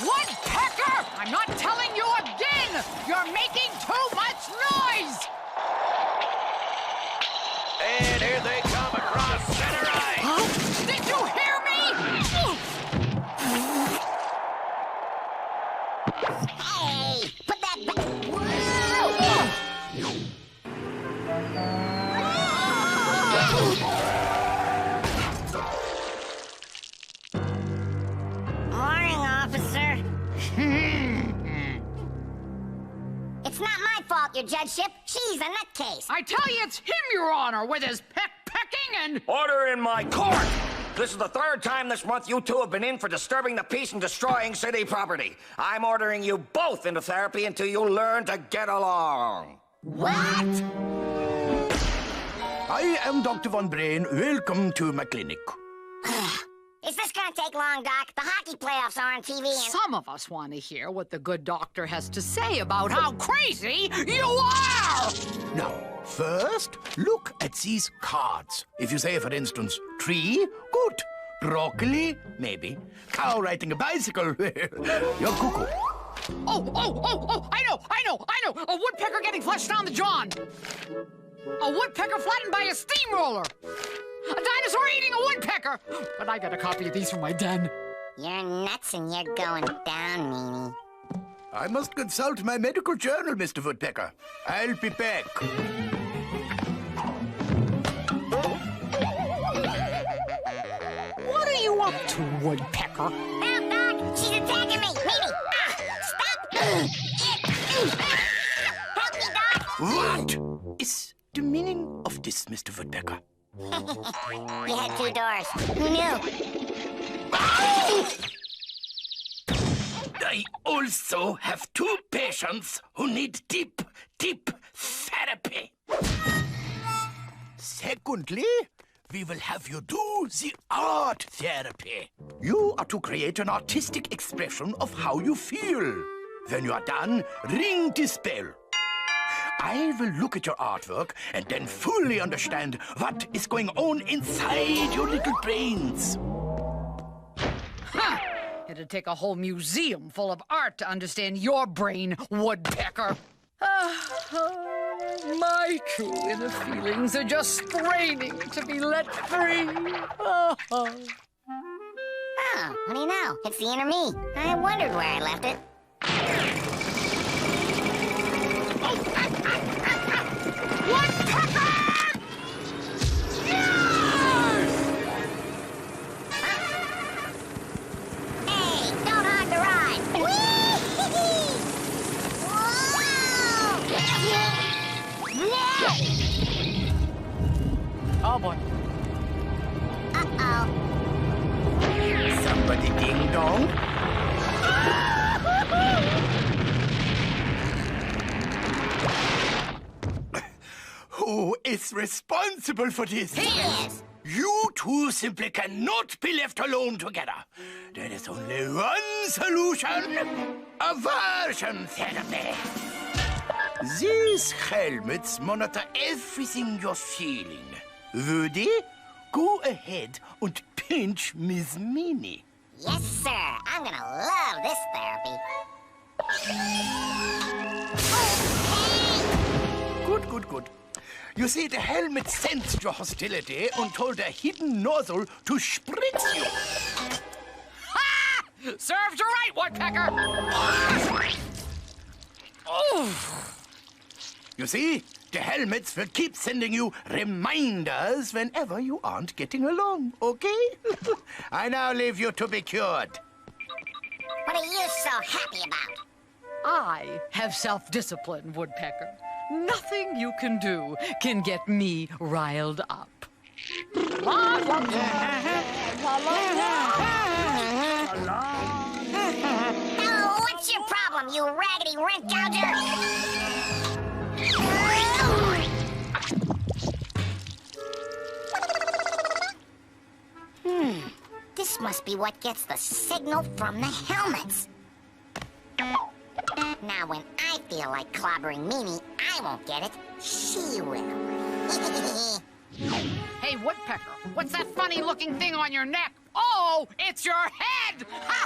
Woodpecker! I'm not telling you again! You're making too much noise! And here they come across center ice. Huh? Did you hear me? Hey, put that back. Morning, officer. It's not my fault, your judgeship. She's a nutcase. I tell you, it's him, Your Honor, with his pecking and... Order in my court! This is the third time this month you two have been in for disturbing the peace and destroying city property. I'm ordering you both into therapy until you learn to get along. What? I am Dr. Von Brain. Welcome to my clinic. Is this gonna take long, Doc? The hockey playoffs are on TV and... Some of us want to hear what the good doctor has to say about how crazy you are! Now, first, look at these cards. If you say, for instance, tree, good. Broccoli, maybe. Cow riding a bicycle, you're cuckoo. Oh, I know! A woodpecker getting flushed down the john! A woodpecker flattened by a steamroller! A dinosaur eating a woodpecker! But I got a copy of these from my den. You're nuts and you're going down, Meanie. I must consult my medical journal, Mr. Woodpecker. I'll be back. What are you up to, Woodpecker? Help, Doc! She's attacking me! Meanie! Stop! Help me, Doc! What is the meaning of this, Mr. Woodpecker? You had two doors. Who knew? I also have two patients who need deep therapy. Secondly, we will have you do the art therapy. You are to create an artistic expression of how you feel. When you are done, ring this bell. I will look at your artwork and then fully understand what is going on inside your little brains. Huh! It'd take a whole museum full of art to understand your brain, Woodpecker. My true inner feelings are just straining to be let free. Oh, what do you know? It's the inner me. I wondered where I left it. Woodpecker! Hey, don't hog the ride. Oh, boy. Uh-oh. Somebody ding dong? Who is responsible for this? He is. You two simply cannot be left alone together. There is only one solution: aversion therapy. These helmets monitor everything you're feeling. Woody, go ahead and pinch Miss Minnie. Yes, sir. I'm gonna love this therapy. Good. You see, the helmet sensed your hostility and told a hidden nozzle to spritz you. Ha! Serves you right, Woodpecker! Oh! You see, the helmets will keep sending you reminders whenever you aren't getting along, okay? I now leave you to be cured. What are you so happy about? I have self-discipline, Woodpecker. Nothing you can do can get me riled up. Oh, what's your problem, you raggedy rent gouger? This must be what gets the signal from the helmets. Now, when I feel like clobbering Mimi, I won't get it. She will. Hey, Woodpecker, what's that funny-looking thing on your neck? Oh, it's your head! Ha